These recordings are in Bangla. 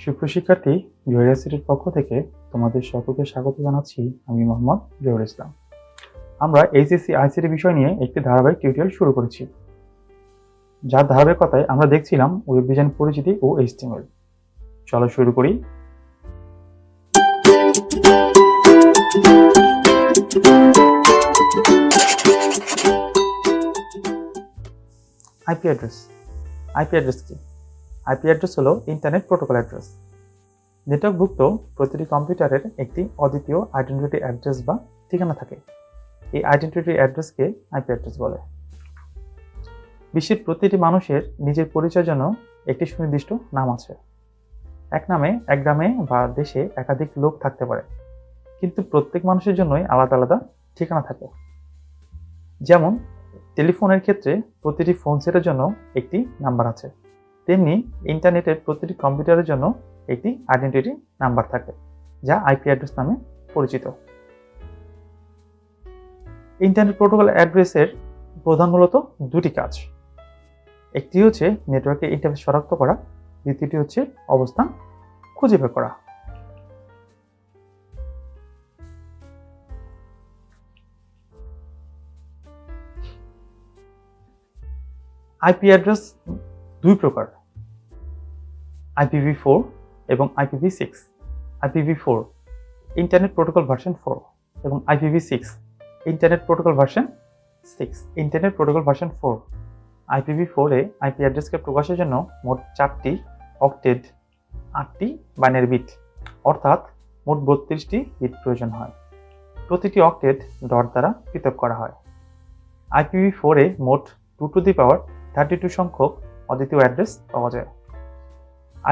সুপ্রশিক্ষার্থী, জহির আইসিটির পক্ষ থেকে তোমাদের সকলকে স্বাগত জানাচ্ছি। আমি মোহাম্মদ জহির ইসলাম। আমরা HSC ICT বিষয় নিয়ে একটি ধারাবাহিক টিউটোরিয়াল শুরু করেছি, যার ধারাবাহিকতায় আমরা দেখছিলাম ওয়েব ডিজাইন পরিচিতি ও HTML। চলো শুরু করি। IP address. আইপি অ্যাড্রেস কি? আইপি অ্যাড্রেস হলো ইন্টারনেট প্রোটোকল অ্যাড্রেস। নেটওয়ার্কভুক্ত প্রতিটি কম্পিউটারের একটি অদ্বিতীয় আইডেন্টিটি অ্যাড্রেস বা ঠিকানা থাকে। এই আইডেন্টিটি অ্যাড্রেসকে আইপি অ্যাড্রেস বলে। বিশ্বের প্রতিটি মানুষের নিজের পরিচয়ের জন্য একটি সুনির্দিষ্ট নাম আছে। এক নামে এক গ্রামে বা দেশে একাধিক লোক থাকতে পারে, কিন্তু প্রত্যেক মানুষের জন্যই আলাদা আলাদা ঠিকানা থাকে। যেমন টেলিফোনের ক্ষেত্রে প্রতিটি ফোন সেটের জন্য একটি নাম্বার আছে, তেমনি ইন্টারনেটের প্রতিটি কম্পিউটারের জন্য একটি আইডেন্টিটি নাম্বার থাকে, যা আইপি অ্যাড্রেস নামে পরিচিত। ইন্টারনেট প্রোটোকল অ্যাড্রেসের প্রধান মূলত দুটি কাজ। একটি হচ্ছে নেটওয়ার্কের ইন্টারফেস শনাক্ত করা, দ্বিতীয়টি হচ্ছে অবস্থান খুঁজে বের করা। আইপি অ্যাড্রেস দুই প্রকার, IPv4 এবং IPv6। IPv4 internet protocol version 4 এবং IPv6 internet protocol version 6। Internet protocol version 4 IPv4 এ আইপি অ্যাড্রেসকে প্রকাশের জন্য মোট 4টি অক্টেট 8টি বাইনারি বিট অর্থাৎ মোট 32টি বিট প্রয়োজন হয়। প্রতিটি অক্টেট ডট দ্বারা পৃথক করা হয়। IPv4 এ মোট 2 টু দি পাওয়ার 32 সংখ্যক অদ্বিতীয় অ্যাড্রেস পাওয়া যায়।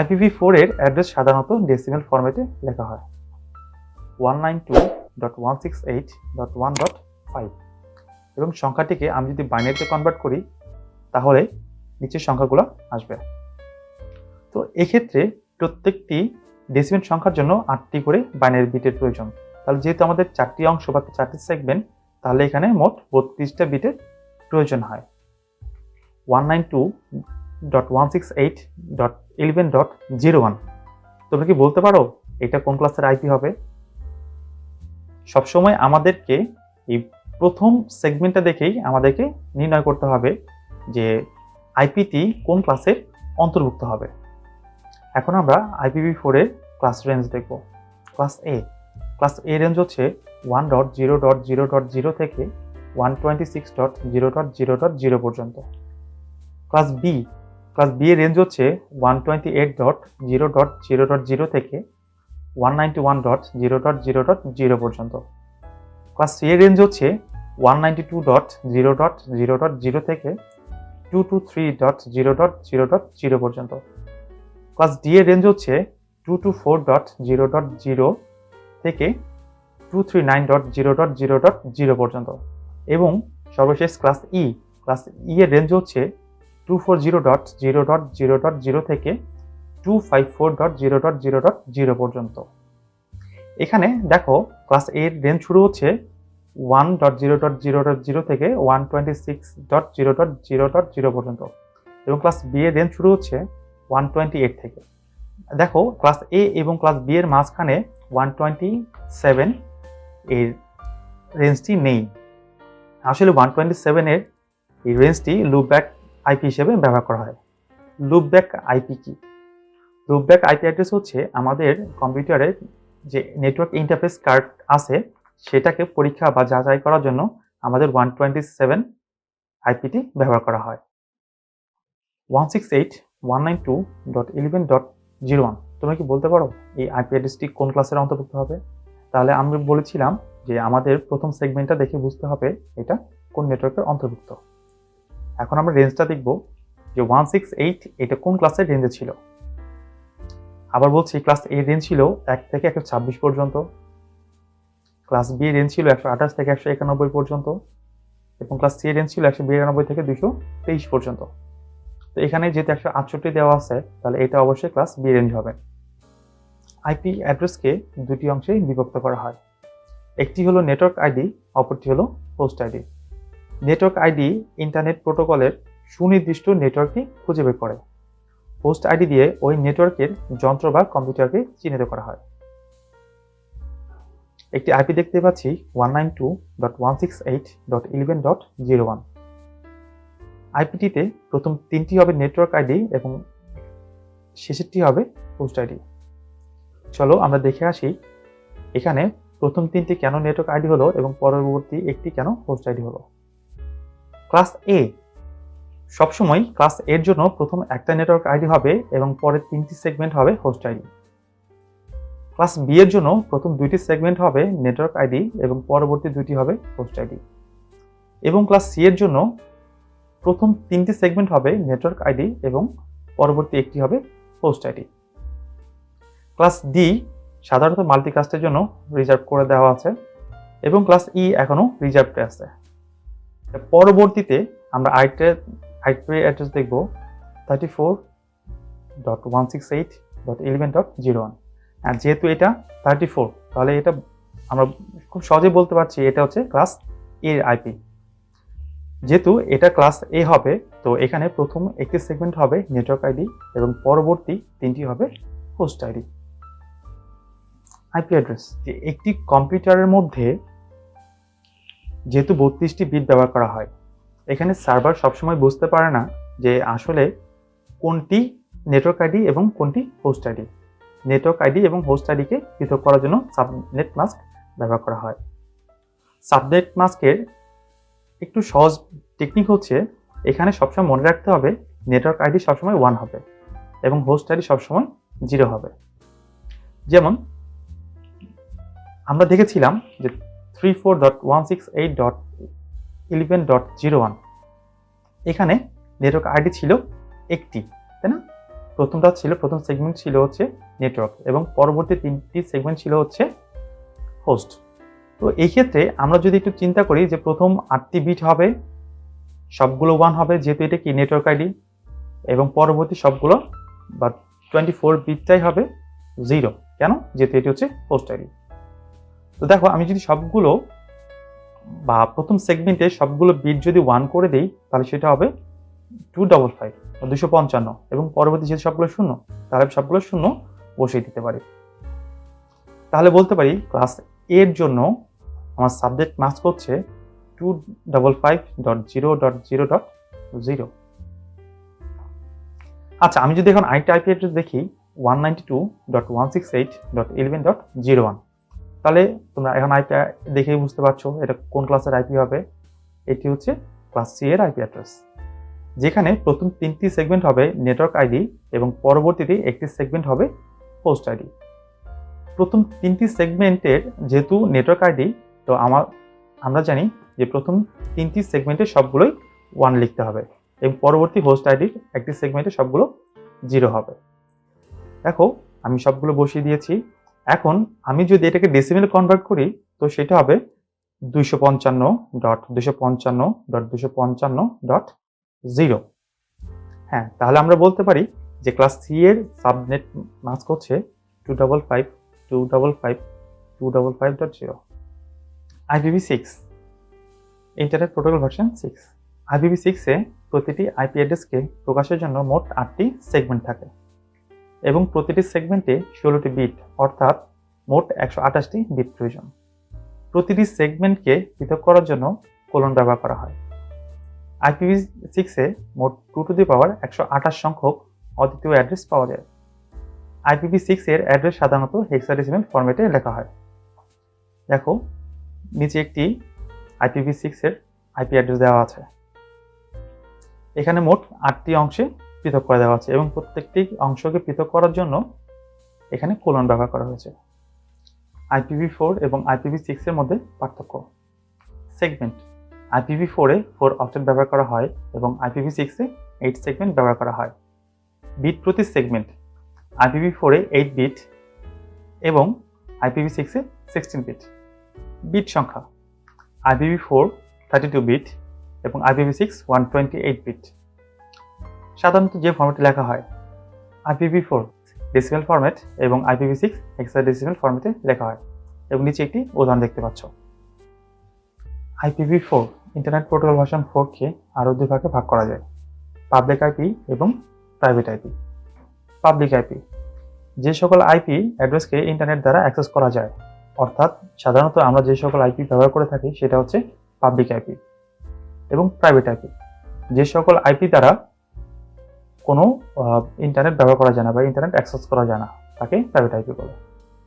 IPv4 এর অ্যাড্রেস সাধারণত ডেসিমেল ফরম্যাটে লেখা হয়, 192.168.1.5, এবং সংখ্যাটিকে আমি যদি বাইনারিতে কনভার্ট করি তাহলে নিচের সংখ্যাগুলো আসবে। তো এক্ষেত্রে প্রত্যেকটি ডেসিমেল সংখ্যার জন্য 8টি করে বাইনারি বিটের প্রয়োজন। তাহলে যেহেতু আমাদের 4টি অংশ বা 4টি সেগমেন্ট, তাহলে এখানে মোট 32টা বিটের প্রয়োজন হয়। 192.168.11.01। তোমরা কি বলতে পারো এটা কোন ক্লাসের আইপি হবে? সবসময় আমাদেরকে এই প্রথম সেগমেন্টটা দেখেই আমাদেরকে নির্ণয় করতে হবে যে আইপিটি কোন ক্লাসের অন্তর্ভুক্ত হবে। এখন আমরা IPv4 এর ক্লাস রেঞ্জ দেখব। ক্লাস এ রেঞ্জ হচ্ছে 1.0.0.0 থেকে 126.0.0.0 পর্যন্ত। ক্লাস বি এর রেঞ্জ হচ্ছে 128.0.0.0 থেকে 191.0.0.0 পর্যন্ত। ক্লাস সি এর রেঞ্জ হচ্ছে 192.0.0.0 থেকে 223.0.0.0 পর্যন্ত। ক্লাস ডি এর রেঞ্জ হচ্ছে 224.0.0 থেকে 239.0.0.0 পর্যন্ত। এবং সর্বশেষ ক্লাস ই এর রেঞ্জ হচ্ছে 240.0.0.0 থেকে 254.0.0.0 পর্যন্ত। এখানে দেখো ক্লাস এ এর রেঞ্জ শুরু হচ্ছে 1.0.0.0 থেকে 126.0.0.0 পর্যন্ত, এবং ক্লাস বি এর রেঞ্জ শুরু হচ্ছে 128 থেকে। দেখো ক্লাস এ এবং ক্লাস বি এর মাঝখানে 127 এর রেঞ্জটি নেই। আসলে 127 এর এই রেঞ্জটি লুপব্যাক আইপি হিসেবে ব্যবহার করা হয়। লুপব্যাক আইপি কি? লুপব্যাক আইপি অ্যাড্রেস হচ্ছে আমাদের কম্পিউটারের যে নেটওয়ার্ক ইন্টারফেস কার্ড আছে সেটাকে পরীক্ষা বা যাচাই করার জন্য আমাদের 127 আইপিটি ব্যবহার করা হয়। 168.192.11.01। তোমরা কি বলতে পারো এই আইপি অ্যাড্রেসটি কোন ক্লাসের অন্তর্ভুক্ত হবে? তাহলে আমরা বলেছিলাম যে আমাদের প্রথম সেগমেন্টটা দেখে বুঝতে হবে এটা কোন নেটওয়ার্কের অন্তর্ভুক্ত। এখন আমরা রেঞ্জটা দেখব যে 168 এটা কোন ক্লাসের রেঞ্জে ছিল। আবার বলছি, ক্লাস এ রেঞ্জ ছিল 1 থেকে 126 পর্যন্ত, ক্লাস বি রেঞ্জ ছিল 128 থেকে 191 পর্যন্ত, এবং ক্লাস সি রেঞ্জ ছিল 192 থেকে 223 পর্যন্ত। তো এখানে যেহেতু 168 দেওয়া আছে, তাহলে এটা অবশ্যই ক্লাস বি রেঞ্জ হবে। আইপি অ্যাড্রেসকে দুটি অংশে বিভক্ত করা হয়। একটি হলো নেটওয়ার্ক আইডি, অপরটি হলো host ID. Network ID internet প্রোটোকলের সুনির্দিষ্ট নেটওয়ার্কটি খুঁজে বের করে। হোস্ট আইডি দিয়ে ওই নেটওয়ার্কের যন্ত্র বা কম্পিউটারকে চিহ্নিত করা হয়। একটি আইপি দেখতে পাচ্ছি 192.168.11.01। আইপিটিতে প্রথম 3টি হবে নেটওয়ার্ক আইডি এবং শেষেরটি হবে হোস্ট আইডি। চলো আমরা দেখে আসি এখানে প্রথম 3টি কেন নেটওয়ার্ক আইডি হলো এবং পরবর্তী একটি কেন হোস্ট আইডি হলো। ক্লাস এ সবসময় ক্লাস এর জন্য প্রথম একটা নেটওয়ার্ক আইডি হবে এবং পরের 3টি সেগমেন্ট হবে হোস্ট আইডি। ক্লাস বি এর জন্য প্রথম 2টি সেগমেন্ট হবে নেটওয়ার্ক আইডি এবং পরবর্তী 2টি হবে হোস্ট আইডি। এবং ক্লাস সি এর জন্য প্রথম 3টি সেগমেন্ট হবে নেটওয়ার্ক আইডি এবং পরবর্তী একটি হবে হোস্ট আইডি। ক্লাস ডি সাধারণত মাল্টিকাস্টের জন্য রিজার্ভ করে দেওয়া আছে এবং ক্লাস ই এখনো রিজার্ভে আছে। পরবর্তীতে আমরা আইপি অ্যাড্রেস দেখব 34.168.11.01। আর যেহেতু এটা 34, তাহলে এটা আমরা খুব সহজে বলতে পারছি এটা হচ্ছে ক্লাস এর আইপি। যেহেতু এটা ক্লাস এ হবে, তো এখানে প্রথম একটি সেগমেন্ট হবে নেটওয়ার্ক আইডি এবং পরবর্তী 3টি হবে হোস্ট আইডি। আইপি অ্যাড্রেস, যে একটি কম্পিউটারের মধ্যে যেহেতু 32টি বিট ব্যবহার করা হয়, এখানে সার্ভার সবসময় বুঝতে পারে না যে আসলে কোনটি নেটওয়ার্ক আইডি এবং কোনটি হোস্ট আইডি। নেটওয়ার্ক আইডি এবং হোস্ট আইডিকে পৃথক করার জন্য সাবনেট মাস্ক ব্যবহার করা হয়। সাবনেট মাস্কের একটু সহজ টেকনিক হচ্ছে, এখানে সবসময় মনে রাখতে হবে নেটওয়ার্ক আইডি সবসময় 1 হবে এবং হোস্ট আইডি সবসময় 0 হবে। যেমন আমরা দেখেছিলাম যে 34.168.11.01 এখানে নেটওয়ার্ক আইডি ছিল একটি, তাই না? প্রথম সেগমেন্ট ছিল হচ্ছে নেটওয়ার্ক এবং পরবর্তী 3টি সেগমেন্ট ছিল হচ্ছে হোস্ট। তো এই ক্ষেত্রে আমরা যদি একটু চিন্তা করি যে প্রথম 8টি বিট হবে সবগুলো 1 হবে, যেহেতু এটা কি নেটওয়ার্ক আইডি, এবং পরবর্তী সবগুলো বা 24 বিটটাই হবে 0। কেন? যেহেতু এটি হচ্ছে হোস্ট আইডি। তো দেখো, আমি যদি সবগুলো বা প্রথম সেগমেন্টে সবগুলো বিট যদি 1 করে দেই, তাহলে সেটা হবে 255 বা 255, এবং পরবর্তী যেহেতু সবগুলো 0, তাহলে সবগুলো 0 বসিয়ে দিতে পারি। তাহলে বলতে পারি ক্লাস এর জন্য আমার সাবজেক্ট মাস্ক হচ্ছে 255.0.0.0। আচ্ছা, আমি যদি এখন আইপি অ্যাড্রেস দেখি 192.168.11.01, তাহলে তোমরা এখন আইপি দেখেই বুঝতে পারছো এটা কোন ক্লাসের আইপি হবে। এটি হচ্ছে ক্লাস সি এর আইপি অ্যাড্রেস, যেখানে প্রথম 3টি সেগমেন্ট হবে নেটওয়ার্ক আইডি এবং পরবর্তীতে একটি সেগমেন্ট হবে হোস্ট আইডি। প্রথম 3টি সেগমেন্টের যেহেতু নেটওয়ার্ক আইডি, তো আমরা জানি যে প্রথম 3টি সেগমেন্টে সবগুলোই 1 লিখতে হবে এবং পরবর্তী হোস্ট আইডির একটি সেগমেন্টে সবগুলো 0 হবে। দেখো, আমি সবগুলো বসিয়ে দিয়েছি। এখন আমি যদি এটাকে ডেসিমেলে কনভার্ট করি, তো সেটা হবে 255.255.255.0। হ্যাঁ, তাহলে আমরা বলতে পারি যে ক্লাস সি এর সাবনেট মাস্ক হচ্ছে 255.255.255.0। IPv6 internet protocol version 6। IPv6 এ প্রতিটি আইপি অ্যাড্রেসকে প্রকাশের জন্য মোট 8টি সেগমেন্ট থাকে এবং প্রতিটি সেগমেন্টে 16টি বিট, অর্থাৎ মোট 128টি বিট প্রয়োজন। প্রতিটি সেগমেন্টকে পৃথক করার জন্য কোলন ব্যবহার করা হয়। IPv6 এ মোট 2 টু দি পাওয়ার 128 সংখ্যক অদ্বিতীয় অ্যাড্রেস পাওয়া যায়। IPv6 এর অ্যাড্রেস সাধারণত হেক্সাডেসিমাল ফরম্যাটে লেখা হয়। দেখো, নিচে একটি IPv6 এর আইপি অ্যাড্রেস দেওয়া আছে। এখানে মোট 8টি অংশে পৃথক করে দেওয়া আছে এবং প্রত্যেকটি অংশকে পৃথক করার জন্য এখানে কোলন ব্যবহার করা হয়েছে। IPv4 এবং IPv6 এর মধ্যে পার্থক্য। সেগমেন্ট, IPv4 এ 4 অক্টেট ব্যবহার করা হয় এবং IPv6 এ 8 সেগমেন্ট ব্যবহার করা হয়। বিট প্রতি সেগমেন্ট, IPv4 এ 8 বিট এবং IPv6 এ 16 বিট। বিট সংখ্যা, IPv4 32 বিট এবং IPv6 128 বিট। সাধারণত যে ফরম্যাটে লেখা হয়, IPv4 ডেসিমেল ফরম্যাট এবং IPv6 হেক্সাডেসিমাল ফরম্যাটে লেখা হয় এবং নিচে একটি উদাহরণ দেখতে পাচ্ছ। IPv4 ইন্টারনেট প্রোটোকল ভার্সন 4 কে আরও 2 ভাগে ভাগ করা যায়, পাবলিক আইপি এবং প্রাইভেট আইপি। পাবলিক আইপি, যে সকল আইপি অ্যাড্রেসকে ইন্টারনেট দ্বারা অ্যাক্সেস করা যায়, অর্থাৎ সাধারণত আমরা যে সকল আইপি ব্যবহার করে থাকি সেটা হচ্ছে পাবলিক আইপি। এবং প্রাইভেট আইপি, যে সকল আইপি দ্বারা কোনো ইন্টারনেট ব্যবহার করা যায় না বা ইন্টারনেট অ্যাক্সেস করা যায় না, তাকে প্রাইভেট আইপি বলে।